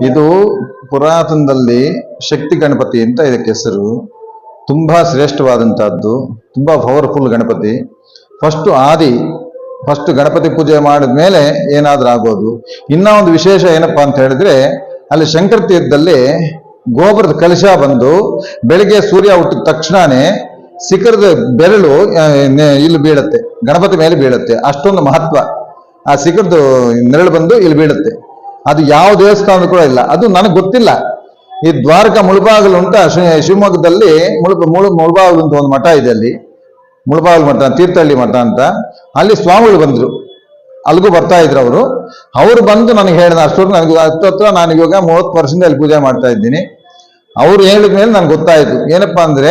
ಇದು ಪುರಾತನದಲ್ಲಿ ಶಕ್ತಿ ಗಣಪತಿ ಅಂತ ಇದಕ್ಕೆ ಹೆಸರು. ತುಂಬಾ ಶ್ರೇಷ್ಠವಾದಂತಹದ್ದು, ತುಂಬಾ ಪವರ್ಫುಲ್ ಗಣಪತಿ. ಫಸ್ಟ್ ಗಣಪತಿ ಪೂಜೆ ಮಾಡಿದ ಮೇಲೆ ಏನಾದ್ರೂ ಆಗೋದು. ಇನ್ನ ಒಂದು ವಿಶೇಷ ಏನಪ್ಪಾ ಅಂತ ಹೇಳಿದ್ರೆ, ಅಲ್ಲಿ ಶಂಕರ ತೀರ್ಥದಲ್ಲಿ ಗೋಬರದ ಕಲಶ ಬಂದು ಬೆಳಿಗ್ಗೆ ಸೂರ್ಯ ಹುಟ್ಟಿದ ತಕ್ಷಣನೇ ಶಿಖರದ ಬೆರಳು ಇಲ್ಲಿ ಬೀಳುತ್ತೆ, ಗಣಪತಿ ಮೇಲೆ ಬೀಳುತ್ತೆ. ಅಷ್ಟೊಂದು ಮಹತ್ವ. ಆ ಶಿಖರದ ನೆರಳು ಬಂದು ಇಲ್ಲಿ ಬೀಳುತ್ತೆ. ಅದು ಯಾವ ದೇವಸ್ಥಾನ ಕೂಡ ಇಲ್ಲ, ಅದು ನನಗೆ ಗೊತ್ತಿಲ್ಲ. ಈ ದ್ವಾರಕಾ ಮುಳುಬಾಗಿಲು ಅಂತ ಶಿವಮೊಗ್ಗದಲ್ಲಿ ಮುಳುಬಾಗಿಲು ಅಂತ ಒಂದು ಮಠ ಇದೆ. ಅಲ್ಲಿ ಮುಳುಬಾಗಿಲು ಮಠ, ತೀರ್ಥಹಳ್ಳಿ ಮಠ ಅಂತ, ಅಲ್ಲಿ ಸ್ವಾಮಿಗಳು ಬಂದ್ರು, ಅಲ್ಲಿಗೂ ಬರ್ತಾ ಇದ್ರು ಅವರು ಬಂದು ನನಗೆ ಹೇಳಿದ ಅಷ್ಟೊತ್ತು ನನಗೆ ಹತ್ರ ನಾನು ಇವಾಗ 30 ವರ್ಷದಿಂದ ಅಲ್ಲಿ ಪೂಜೆ ಮಾಡ್ತಾ ಇದ್ದೀನಿ. ಅವ್ರು ಹೇಳಿದ ಮೇಲೆ ನನ್ಗೆ ಗೊತ್ತಾಯ್ತು ಏನಪ್ಪಾ ಅಂದ್ರೆ,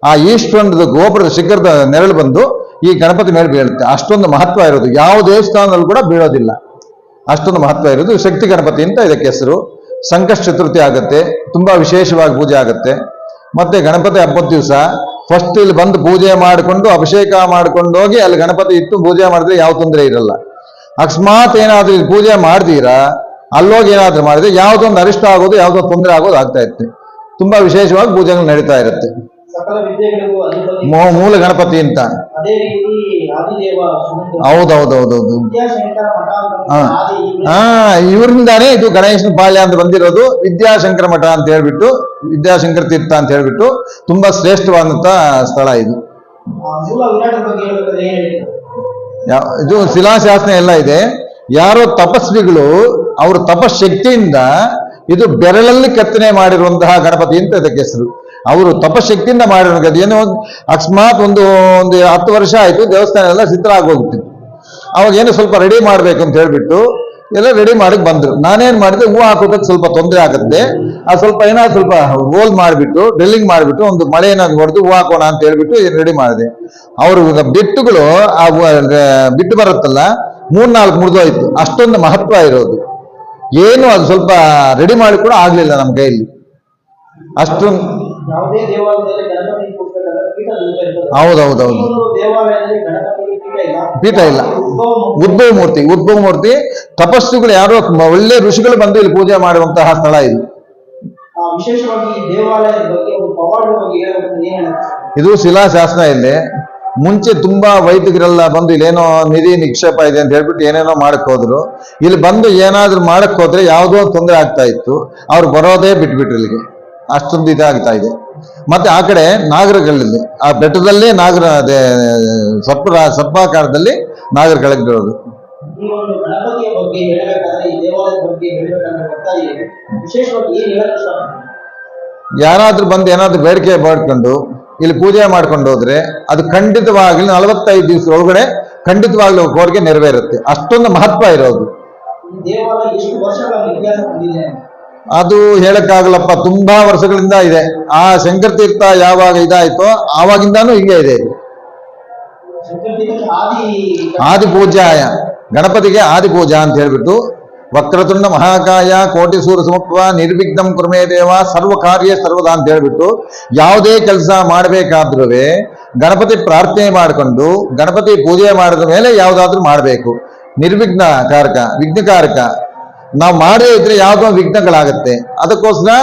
ಆ ಈಶ್ವರನ ಗೋಪುರದ ಶಿಖರದ ನೆರಳು ಬಂದು ಈ ಗಣಪತಿ ಮೇಲೆ ಬೀಳುತ್ತೆ. ಅಷ್ಟೊಂದು ಮಹತ್ವ ಇರೋದು, ಯಾವ ದೇವಸ್ಥಾನದಲ್ಲೂ ಕೂಡ ಬೀಳೋದಿಲ್ಲ. ಅಷ್ಟೊಂದು ಮಹತ್ವ ಇರೋದು ಶಕ್ತಿ ಗಣಪತಿ ಅಂತ ಇದಕ್ಕೆ ಹೆಸರು. ಸಂಕಷ್ಟ ಚತುರ್ಥಿ ಆಗುತ್ತೆ, ತುಂಬಾ ವಿಶೇಷವಾಗಿ ಪೂಜೆ ಆಗುತ್ತೆ. ಮತ್ತೆ ಗಣಪತಿ ಹಬ್ಬದ ದಿವಸ ಫಸ್ಟ್ ಇಲ್ಲಿ ಬಂದು ಪೂಜೆ ಮಾಡಿಕೊಂಡು ಅಭಿಷೇಕ ಮಾಡ್ಕೊಂಡು ಹೋಗಿ ಅಲ್ಲಿ ಗಣಪತಿ ಇಟ್ಟು ಪೂಜೆ ಮಾಡಿದ್ರೆ ಯಾವ ತೊಂದರೆ ಇರಲ್ಲ. ಅಕಸ್ಮಾತ್ ಏನಾದ್ರೂ ಇಲ್ಲಿ ಪೂಜೆ ಮಾಡ್ತೀರಾ, ಅಲ್ಲೋಗಿ ಏನಾದ್ರೂ ಮಾಡಿದ್ರೆ ಯಾವುದೊಂದು ಅರಿಷ್ಟ ಆಗೋದು, ಯಾವುದೋ ತೊಂದರೆ ಆಗೋದು ಆಗ್ತಾ ಇರುತ್ತೆ. ತುಂಬಾ ವಿಶೇಷವಾಗಿ ಪೂಜೆಗಳು ನಡೀತಾ ಇರುತ್ತೆ. ಮೂಲ ಗಣಪತಿ ಅಂತ. ಹೌದೌದೌದೌದು. ಇವರಿಂದಾನೇ ಇದು ಗಣೇಶನ ಪಾಳ್ಯ ಅಂತ ಬಂದಿರೋದು. ವಿದ್ಯಾಶಂಕರ ಮಠ ಅಂತ ಹೇಳ್ಬಿಟ್ಟು, ವಿದ್ಯಾಶಂಕರ ತೀರ್ಥ ಅಂತ ಹೇಳ್ಬಿಟ್ಟು ತುಂಬಾ ಶ್ರೇಷ್ಠವಾದಂತ ಸ್ಥಳ ಇದು. ಇದು ಶಿಲಾಶಾಸನ ಎಲ್ಲ ಇದೆ. ಯಾರೋ ತಪಸ್ವಿಗಳು ಅವ್ರ ತಪಶಕ್ತಿಯಿಂದ ಇದು ಬೆರಳಲ್ಲಿ ಕೆತ್ತನೆ ಮಾಡಿರುವಂತಹ ಗಣಪತಿ ಅಂತ ಇದಕ್ಕೆ ಹೆಸರು. ಅವರು ತಪಶಕ್ತಿಯಿಂದ ಮಾಡಿರೋ ಏನೋ ಅಕಸ್ಮಾತ್ ಒಂದು 10 ವರ್ಷ ಆಯ್ತು, ದೇವಸ್ಥಾನ ಎಲ್ಲ ಚಿತ್ರ ಆಗೋಗ್ತಿತ್ತು. ಅವಾಗ ಏನೋ ಸ್ವಲ್ಪ ರೆಡಿ ಮಾಡ್ಬೇಕು ಅಂತ ಹೇಳ್ಬಿಟ್ಟು ಎಲ್ಲ ರೆಡಿ ಮಾಡಕ್ ಬಂದ್ರು. ನಾನೇನ್ ಮಾಡಿದೆ, ಹೂವು ಹಾಕೋದಕ್ಕೆ ಸ್ವಲ್ಪ ತೊಂದರೆ ಆಗುತ್ತೆ, ಅದು ಸ್ವಲ್ಪ ಏನಾದ್ರು ಸ್ವಲ್ಪ ರೋಲ್ ಮಾಡಿಬಿಟ್ಟು ಡ್ರಿಲ್ಲಿಂಗ್ ಮಾಡಿಬಿಟ್ಟು ಒಂದು ಮಳೆ ಏನಾದ್ರು ಹೊಡೆದು ಹೂವು ಹಾಕೋಣ ಅಂತ ಹೇಳ್ಬಿಟ್ಟು ರೆಡಿ ಮಾಡಿದೆ. ಅವರು ಬಿಟ್ಟುಗಳು ಆ ಬಿಟ್ಟು ಬರುತ್ತಲ್ಲ, 3-4 ಮುರಿದೋಯ್ತು. ಅಷ್ಟೊಂದು ಮಹತ್ವ ಇರೋದು. ಏನು ಅದು ಸ್ವಲ್ಪ ರೆಡಿ ಮಾಡಿ ಕೂಡ ಆಗ್ಲಿಲ್ಲ ನಮ್ಮ ಕೈಯಲ್ಲಿ. ಅಷ್ಟೊಂದು ಹೌದೌದೌದು. ಪೀಠ ಇಲ್ಲ. ಉದ್ಭವ ಮೂರ್ತಿ ತಪಸ್ಸುಗಳು ಯಾರೋ ಒಳ್ಳೆ ಋಷಿಗಳು ಬಂದು ಇಲ್ಲಿ ಪೂಜೆ ಮಾಡುವಂತಹ ಸ್ಥಳ ಇದು. ಇದು ಶಿಲಾಶಾಸನ ಇದೆ. ಮುಂಚೆ ತುಂಬಾ ವೈದಿಕರೆಲ್ಲ ಬಂದು ಇಲ್ಲೇನೋ ನಿಧಿ ನಿಕ್ಷೇಪ ಇದೆ ಅಂತ ಹೇಳ್ಬಿಟ್ಟು ಏನೇನೋ ಮಾಡಕ್ ಹೋದ್ರು. ಇಲ್ಲಿ ಬಂದು ಏನಾದ್ರೂ ಮಾಡಕ್ ಹೋದ್ರೆ ಯಾವುದೋ ತೊಂದರೆ ಆಗ್ತಾ ಇತ್ತು. ಅವ್ರು ಬರೋದೇ ಬಿಟ್ಬಿಟ್ರು ಇಲ್ಲಿಗೆ. ಅಷ್ಟೊಂದು ಇದಾಗ್ತಾ ಇದೆ. ಮತ್ತೆ ಆ ಕಡೆ ನಾಗರಗಳಲ್ಲಿ, ಆ ಬೆಟ್ಟದಲ್ಲೇ ನಾಗರ ಸರ್ಪಾಕಾರದಲ್ಲಿ ನಾಗರ ಕೆಳಗಿರೋದು. ಯಾರಾದ್ರೂ ಬಂದು ಏನಾದ್ರೂ ಬೇಡಿಕೆ ಮಾಡ್ಕೊಂಡು ಇಲ್ಲಿ ಪೂಜೆ ಮಾಡ್ಕೊಂಡು ಹೋದ್ರೆ ಅದು ಖಂಡಿತವಾಗ್ಲಿ 45 ದಿವಸ ಒಳಗಡೆ ಖಂಡಿತವಾಗ್ಲೂ ಕೋರಿಕೆ ನೆರವೇರುತ್ತೆ. ಅಷ್ಟೊಂದು ಮಹತ್ವ ಇರೋದು. ಅದು ಹೇಳಕ್ಕಾಗಲ್ಲಪ್ಪ, ತುಂಬಾ ವರ್ಷಗಳಿಂದ ಇದೆ. ಆ ಶಂಕರ ತೀರ್ಥ ಯಾವಾಗ ಇದಾಯ್ತೋ ಆವಾಗಿಂದಾನು ಹಿಂಗೆ ಇದೆ. ಆದಿ ಪೂಜಾಯ ಗಣಪತಿಗೆ ಆದಿ ಪೂಜಾ ಅಂತ ಹೇಳ್ಬಿಟ್ಟು, ವಕ್ರತುಂಡ ಮಹಾಕಾಯ ಕೋಟಿ ಸೂರ್ಯ ಸಮತ್ವ ನಿರ್ವಿಘ್ನಂ ಕುರ್ಮೇ ದೇವ ಸರ್ವ ಕಾರ್ಯ ಸರ್ವದಾ ಅಂತ ಹೇಳ್ಬಿಟ್ಟು, ಯಾವುದೇ ಕೆಲಸ ಮಾಡಬೇಕಾದ್ರೂ ಗಣಪತಿ ಪ್ರಾರ್ಥನೆ ಮಾಡಿಕೊಂಡು ಗಣಪತಿ ಪೂಜೆ ಮಾಡಿದ ಮೇಲೆ ಯಾವುದಾದ್ರೂ ಮಾಡಬೇಕು. ನಿರ್ವಿಘ್ನ ಕಾರಕ, ವಿಘ್ನಕಾರಕ. ನಾವು ಮಾಡದೇ ಇದ್ರೆ ಯಾವುದೋ ವಿಘ್ನಗಳಾಗುತ್ತೆ. ಅದಕ್ಕೋಸ್ಕರ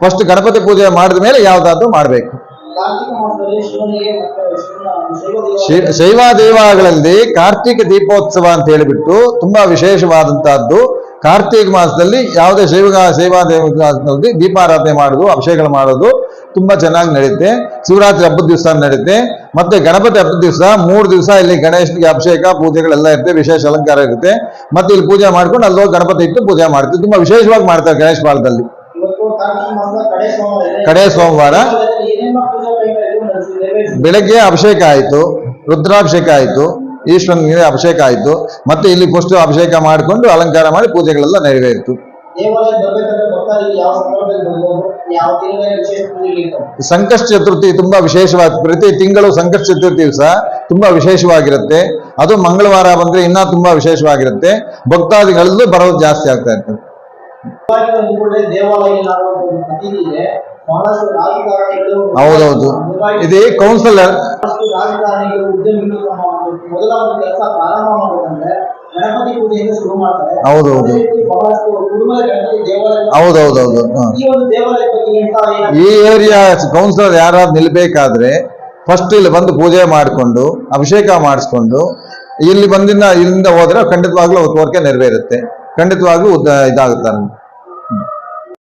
ಫಸ್ಟ್ ಗಣಪತಿ ಪೂಜೆ ಮಾಡಿದ ಮೇಲೆ ಯಾವುದಾದ್ರೂ ಮಾಡಬೇಕು. ಶೈವ ದೇವಾಲಯಗಳಲ್ಲಿ ಕಾರ್ತಿಕ ದೀಪೋತ್ಸವ ಅಂತ ಹೇಳಿಬಿಟ್ಟು ತುಂಬಾ ವಿಶೇಷವಾದಂತಹದ್ದು. ಕಾರ್ತಿಕ ಮಾಸದಲ್ಲಿ ಯಾವುದೇ ಶೈವ ದೇವಸ್ಥಾನದಲ್ಲಿ ದೀಪಾರಾಧನೆ ಮಾಡೋದು, ಅಭಿಷೇಕ ಮಾಡೋದು ತುಂಬಾ ಚೆನ್ನಾಗಿ ನಡೆಯುತ್ತೆ. ಶಿವರಾತ್ರಿ ಹಬ್ಬದ ದಿವಸ ನಡೆಯುತ್ತೆ. ಮತ್ತೆ ಗಣಪತಿ ಹಬ್ಬದ ದಿವಸ 3 ದಿವಸ ಇಲ್ಲಿ ಗಣೇಶನಿಗೆ ಅಭಿಷೇಕ ಪೂಜೆಗಳೆಲ್ಲ ಇರುತ್ತೆ, ವಿಶೇಷ ಅಲಂಕಾರ ಇರುತ್ತೆ. ಮತ್ತೆ ಇಲ್ಲಿ ಪೂಜೆ ಮಾಡ್ಕೊಂಡು ಅಲ್ಲೋಗಿ ಗಣಪತಿ ಇಟ್ಟು ಪೂಜೆ ಮಾಡ್ತೀವಿ. ತುಂಬಾ ವಿಶೇಷವಾಗಿ ಮಾಡ್ತಾರೆ ಗಣೇಶ ಪಾಲದಲ್ಲಿ. ಕಡೆ ಸೋಮವಾರ ಬೆಳಗ್ಗೆ ಅಭಿಷೇಕ ಆಯ್ತು, ರುದ್ರಾಭಿಷೇಕ ಆಯ್ತು, ಈಶ್ವರನಿಗೆ ಅಭಿಷೇಕ ಆಯ್ತು. ಮತ್ತೆ ಇಲ್ಲಿ ಫಸ್ಟ್ ಅಭಿಷೇಕ ಮಾಡಿಕೊಂಡು ಅಲಂಕಾರ ಮಾಡಿ ಪೂಜೆಗಳೆಲ್ಲ ನೆರವೇರಿತು. ಸಂಕಷ್ಟ ಚತುರ್ಥಿ ತುಂಬಾ ವಿಶೇಷವಾಗಿ, ಪ್ರತಿ ತಿಂಗಳು ಸಂಕಷ್ಟ ಚತುರ್ಥಿ ದಿವಸ ತುಂಬಾ ವಿಶೇಷವಾಗಿರುತ್ತೆ. ಅದು ಮಂಗಳವಾರ ಬಂದ್ರೆ ಇನ್ನ ತುಂಬಾ ವಿಶೇಷವಾಗಿರುತ್ತೆ. ಭಕ್ತಾದಿಗಳಲ್ಲೂ ಬರೋದು ಜಾಸ್ತಿ ಆಗ್ತಾ ಇರ್ತದೆ. ಹೌದೌದು. ಇದು ಕೌನ್ಸಿಲರ್ ಗಣಪತಿ ಪೂಜೆಯಿಂದ ಶುರು ಮಾಡ್ತಾರೆ. ಹೌದೌದು. ಅದೇ ರೀತಿ ಬಹಳಷ್ಟು ಕುಟುಂಬದ ಗಣಪತಿ ದೇವಾಲಯ. ಹೌದೌದೌದು. ಈ ಒಂದು ದೇವಾಲಯದ ಬಗ್ಗೆ ಇಂತ ಈ ಏರಿಯಾ ಕೌನ್ಸಿಲರ್ ಯಾರಾದ್ರು ನಿಲ್ಬೇಕಾದ್ರೆ ಫಸ್ಟ್ ಇಲ್ಲಿ ಬಂದು ಪೂಜೆ ಮಾಡಿಕೊಂಡು ಅಭಿಷೇಕ ಮಾಡಿಸ್ಕೊಂಡು ಇಲ್ಲಿಂದ ಹೋದ್ರೆ ಖಂಡಿತವಾಗ್ಲೂ ಕೋರಿಕೆ ನೆರವೇರುತ್ತೆ, ಖಂಡಿತವಾಗ್ಲೂ ಇದಾಗುತ್ತೆ ನಮ್ಗೆ.